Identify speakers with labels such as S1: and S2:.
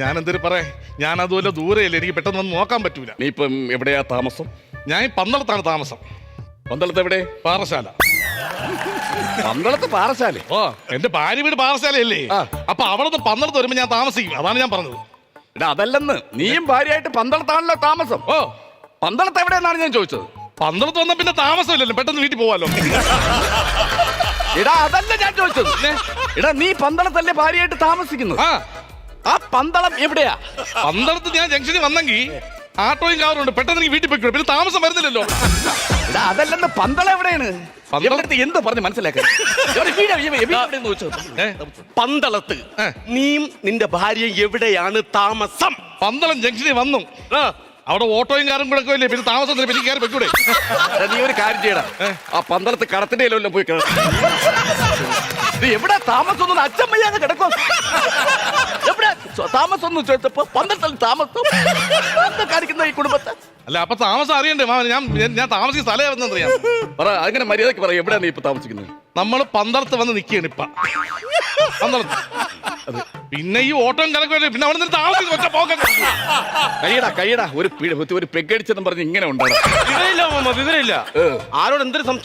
S1: ഞാൻ എന്തൊരു പറയാ, ഞാൻ അതുപോലെ ദൂരെയല്ലേ, എനിക്ക് പെട്ടെന്ന് വന്ന് നോക്കാൻ പറ്റൂല.
S2: നീ ഇപ്പം എവിടെയാ താമസം?
S1: ഞാൻ ഈ പന്തളത്താണ് താമസം.
S2: പന്തളത്ത് എവിടെ?
S1: പാറശാല.
S2: പന്തളത്ത് പാറശാല?
S1: ഓ, എന്റെ ഭാര്യ വീട് പാറശാലയല്ലേ, അപ്പൊ അവിടെ നിന്ന് പന്തളത്ത് വരുമ്പോ ഞാൻ താമസിക്കും, അതാണ് ഞാൻ പറഞ്ഞത്.
S2: എടാ അതല്ലെന്ന്, നീയും ഭാര്യയായിട്ട് പന്തളത്താണല്ലോ താമസം.
S1: ഓ,
S2: പന്തളത്ത് എവിടെയെന്നാണ് ഞാൻ ചോദിച്ചത്.
S1: പന്തളത്ത് വന്ന പിന്നെ താമസമില്ലല്ലോ, പെട്ടെന്ന് വീട്ടിൽ പോവാലോ.
S2: എടാ അതല്ല ഞാൻ ചോദിച്ചത്. എടാ നീ പന്തളത്തല്ലേ ഭാര്യയായിട്ട് താമസിക്കുന്നത്? ആ പന്തളം എവിടെയാ?
S1: പന്തളത്ത് ഞാൻ ജംഗ്ഷനിൽ വന്നെങ്കിൽ ആട്ടോയും കാറും ഉണ്ട്, പെട്ടെന്ന് എനിക്ക് വീട്ടിൽ പോയിക്കോ, പിന്നെ താമസം വരുന്നില്ലല്ലോ.
S2: എടാ അതല്ലെന്ന്, പന്തളം എവിടെയാണ്? പന്തളത്ത് എന്ത് പറഞ്ഞ് മനസ്സിലാക്കാൻ?
S3: പന്തളത്ത് നീയും നിന്റെ ഭാര്യ എവിടെയാണ് താമസം?
S1: പന്തളം ജംഗ്ഷനിൽ വന്നു, അവിടെ ഓട്ടോയും കാറും കൂടെ ഇല്ലേ, പിന്നെ താമസം പിന്നെ കയറി വെക്കൂടെ.
S2: നീ ഒരു കാര്യം ചെയ്യടാ, ആ പന്തളത്ത് കടത്തിന്റെ ഇലവെല്ലാം പോയി കിടക്കും. എവിടെ താമസം? അച്ഛൻ വയ്യാതെ കിടക്കും. എവിടെ താമസം എന്ന് ചോദിച്ചപ്പോ പന്തളത്തിൽ താമസം എന്താ കാണിക്കുന്ന ഈ കുടുംബത്തെ?
S1: അല്ല, അപ്പൊ താമസം അറിയണ്ടേ മാമൻ? ഞാൻ താമസിക്കുന്ന സ്ഥലം എവിടെന്നറിയാം.
S2: പറ, അങ്ങനെ മര്യാദക്ക് പറയാം, എവിടെയാ നീ ഇപ്പൊ താമസിക്കുന്നത്?
S1: നമ്മൾ പന്തളത്ത് വന്ന് നിൽക്കുകയാണ് ഇപ്പൊ, പന്തളത്ത്. പിന്നെ ഈ ഓട്ടം കണക്കല്ലേ, പിന്നെ അവിടെ നിന്ന് താമസിക്കും.
S2: കഴിയടാ ഒരു പെഗടിച്ചെന്നും പറഞ്ഞ് ഇങ്ങനെ ഉണ്ടാകും.
S3: വിവരമില്ല, ആരോട് എന്തൊരു